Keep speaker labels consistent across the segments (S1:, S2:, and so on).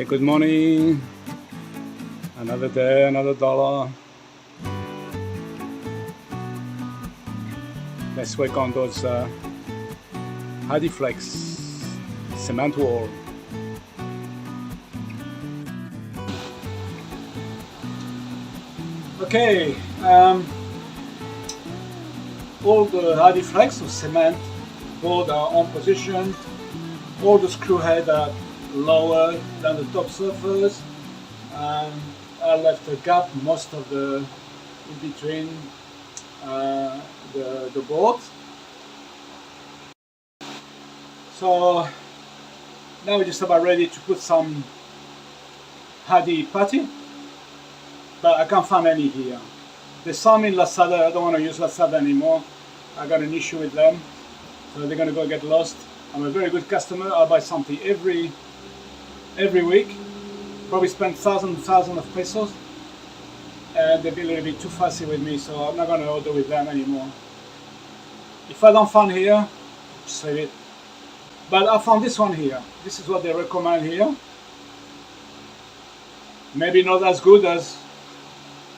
S1: Good morning. Another day, another dollar. Let's work on those HardieFlex cement wall. Okay, all the HardieFlex or cement board are on position. All the screw heads are lower than the top surface, and I left a gap most of the in between the boards. So now we're just about ready to put some Hardie putty, but I can't find any here. There's some in Lazada. I don't want to use Lazada anymore. I got an issue with them, so they're gonna go get lost. I'm a very good customer. I'll buy something every week. Probably spend thousands of pesos, and they'll be a little bit too fussy with me, so I'm not gonna order with them anymore. If I don't find here, save it. But I found this one here. This is what they recommend here. Maybe not as good as,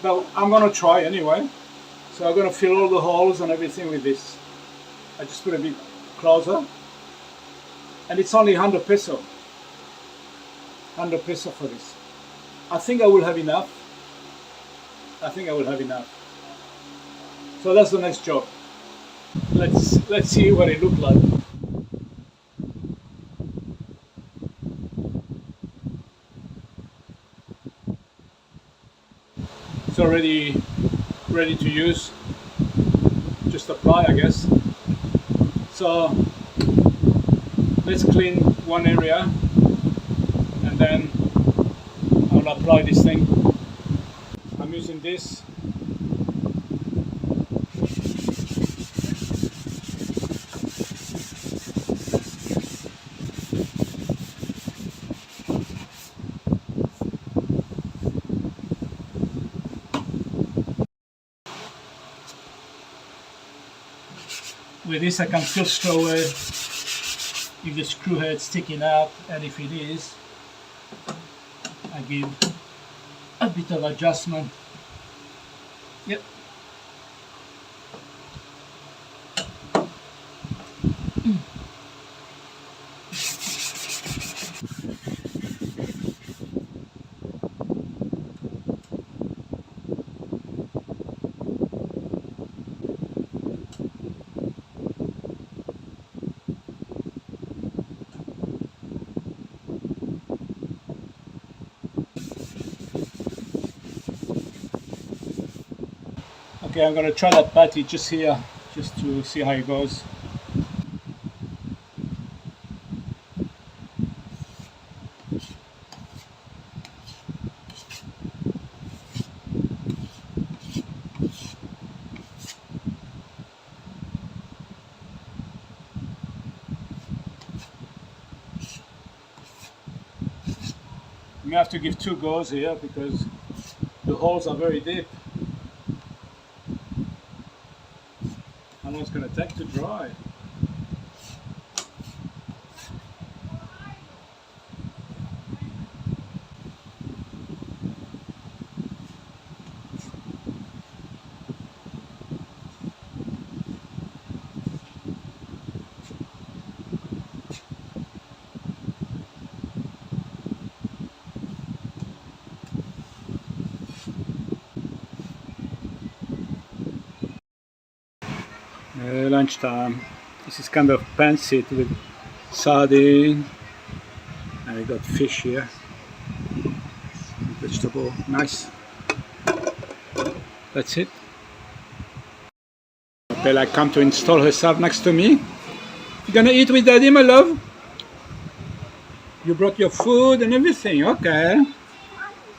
S1: but I'm gonna try anyway. So I'm gonna fill all the holes and everything with this. I just put a bit closer, and it's only 100 peso. 100 peso for this. I think I will have enough. So that's the next job. Let's see what it looks like. It's already ready to use. Just apply, I guess. So let's clean one area, and then I'll apply this thing. I'm using this. With this I can feel slower if the screw head's sticking out, and if it is, I give a bit of adjustment. Yep. Okay, I'm gonna try that patty just here, just to see how it goes. You may have to give 2 goes here because the holes are very deep. How long it's going to take to dry? Lunchtime. This is kind of pancit with sardine, and we got fish here, vegetable, nice. That's it. Bella come to install herself next to me. You gonna eat with Daddy, my love? You brought your food and everything, okay.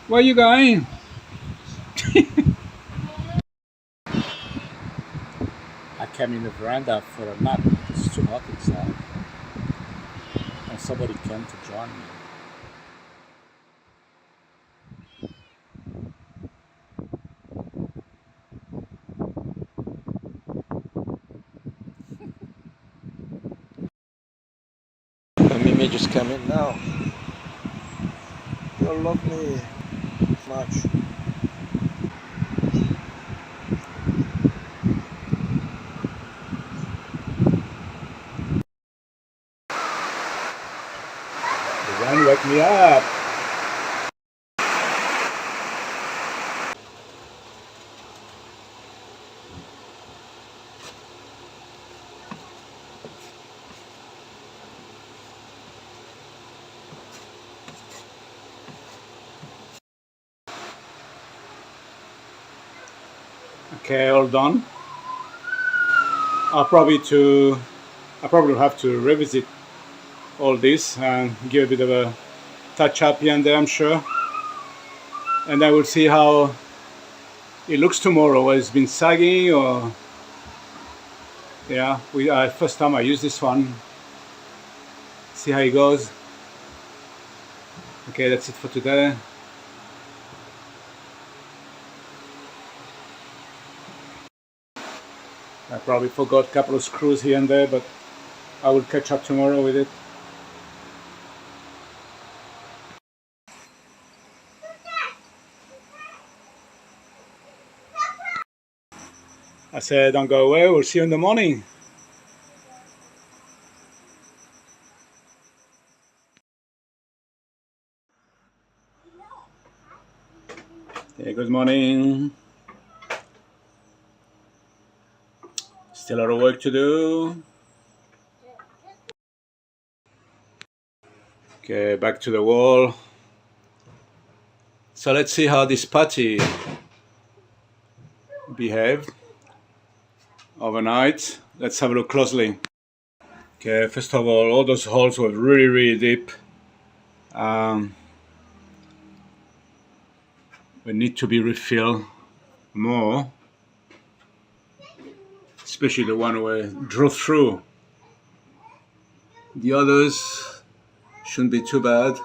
S1: Where are you going? I came in the veranda for a nap. It's too hot inside, and somebody came to join me.
S2: Mimi just come in now. don't love me much.
S1: The rain wake me up. Okay, all done. I'll probably have to revisit all this and give a bit of a touch up here and there, I'm sure. And then we'll see how it looks tomorrow. Whether it's been sagging or yeah. First time I use this one. See how it goes. Okay, that's it for today. I probably forgot a couple of screws here and there, but I will catch up tomorrow with it. I said, don't go away, we'll see you in the morning. Okay, good morning. Still a lot of work to do. Okay, back to the wall. So let's see how this putty behaved overnight. Let's have a look closely. Okay, first of all those holes were really, really deep. We need to be refilled more, especially the one we drove through. The others shouldn't be too bad.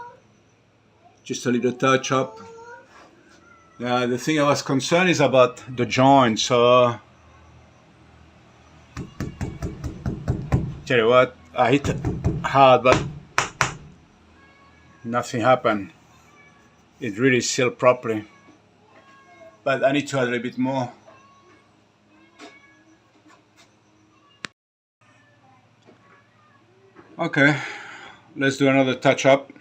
S1: Just a little touch up. Yeah, the thing I was concerned is about the joint. So, tell you what, I hit it hard, but nothing happened. It really sealed properly. But I need to add a little bit more. Okay, let's do another touch up.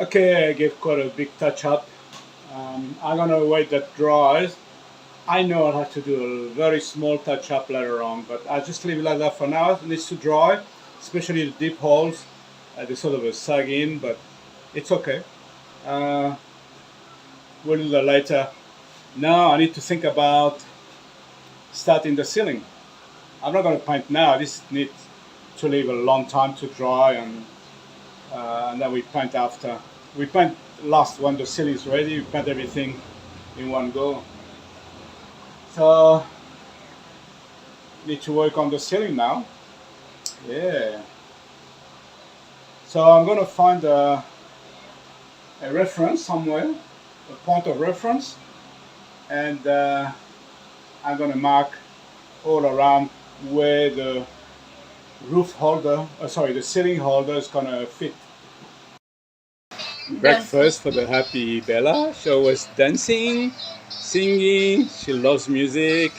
S1: Okay, I gave quite a big touch up. I'm gonna wait that dries. I know I'll have to do a very small touch up later on, but I'll just leave it like that for now. It needs to dry, especially the deep holes. They sort of sag in, but it's okay. We'll do that later. Now I need to think about starting the ceiling. I'm not going to paint now. This needs to leave a long time to dry, and then we paint after. We paint last when the ceiling is ready. We paint everything in one go. So need to work on the ceiling now. Yeah. So I'm going to find a reference somewhere, a point of reference, and I'm going to mark all around where the the ceiling holder is going to fit. Breakfast for the happy Bella. She was dancing, singing. She loves music.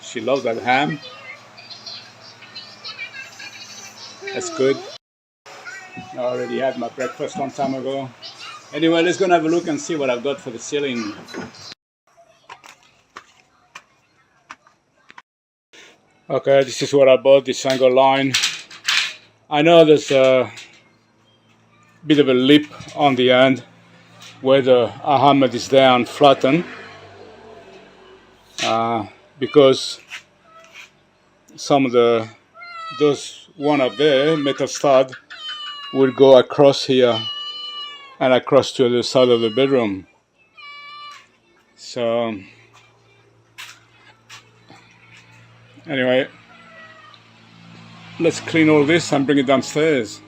S1: She loves that ham. That's good. I already had my breakfast long time ago. Anyway, let's go and have a look and see what I've got for the ceiling. Okay, this is what I bought, this angle line. I know there's a bit of a lip on the end where I hammered this down flatten, because some of those one up there, metal stud, will go across here and across to the side of the bedroom. So anyway, let's clean all this and bring it downstairs.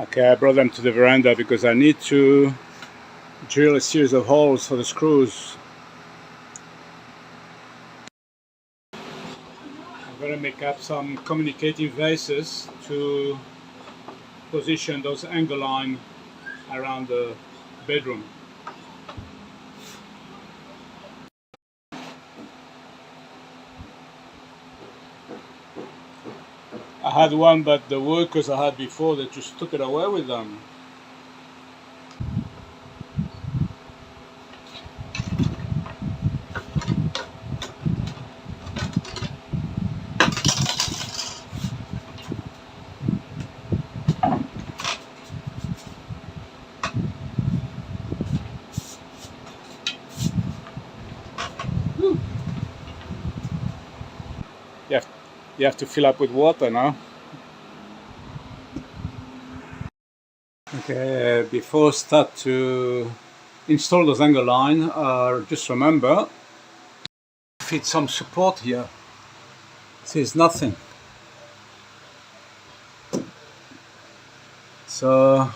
S1: Okay, I brought them to the veranda because I need to drill a series of holes for the screws. I'm going to make up some communicating vases to position those angle line around the bedroom. I had one, but the workers I had before, they just took it away with them. You have to fill up with water now. Okay, before start to install those angle line, just remember, fit some support here. See, it's nothing. So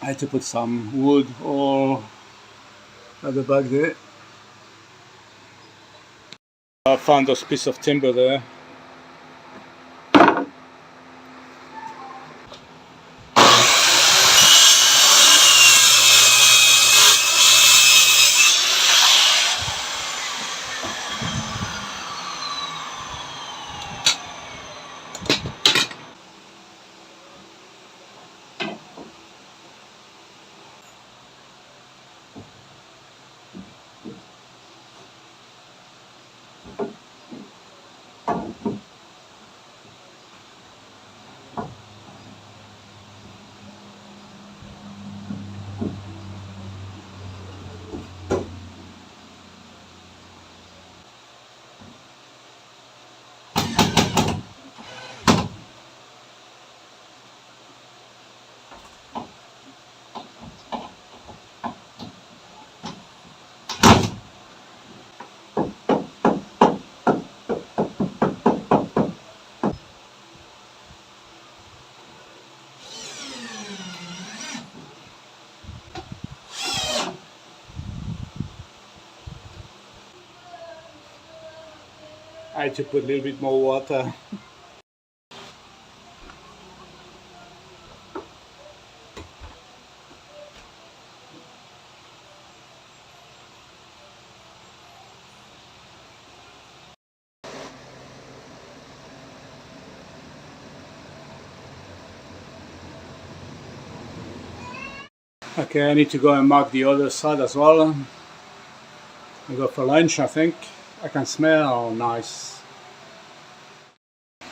S1: I had to put some wood or at the back there. I found those pieces of timber there. I had to put a little bit more water. Okay, I need to go and mark the other side as well. We go for lunch, I think. I can smell nice.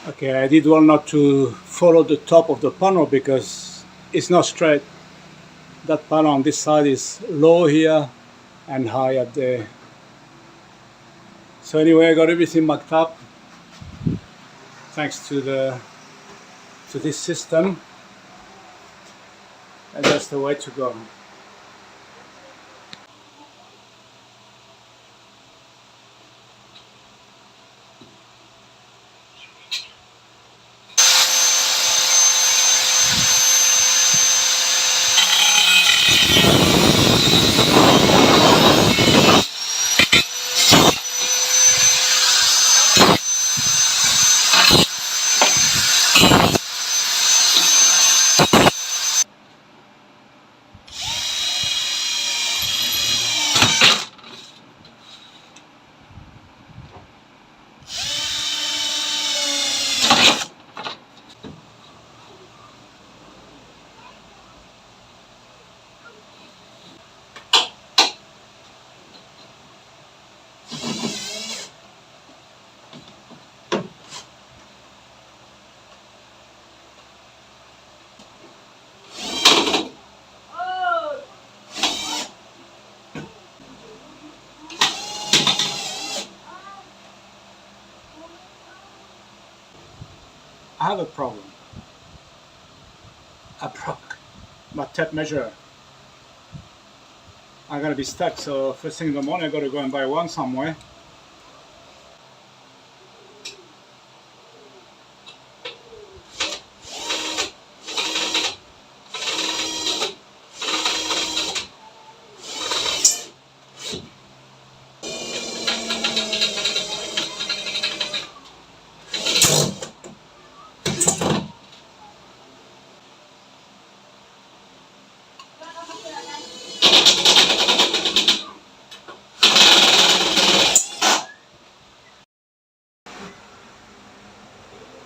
S1: Okay, I did well not to follow the top of the panel because it's not straight. That panel on this side is low here and high up there. So anyway, I got everything marked up thanks to this system, and that's the way to go. I have a problem. My tape measure. I'm gonna be stuck, so first thing in the morning I gotta go and buy one somewhere.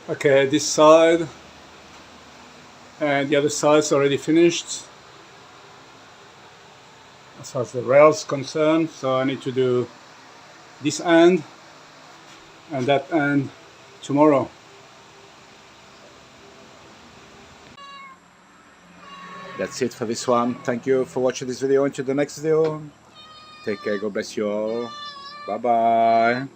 S1: Okay, this side and the other side's already finished as far as the rail's concerned, so I need to do this end and that end tomorrow. That's it for this one. Thank you for watching this video. Until the next video, take care, God bless you all, bye bye.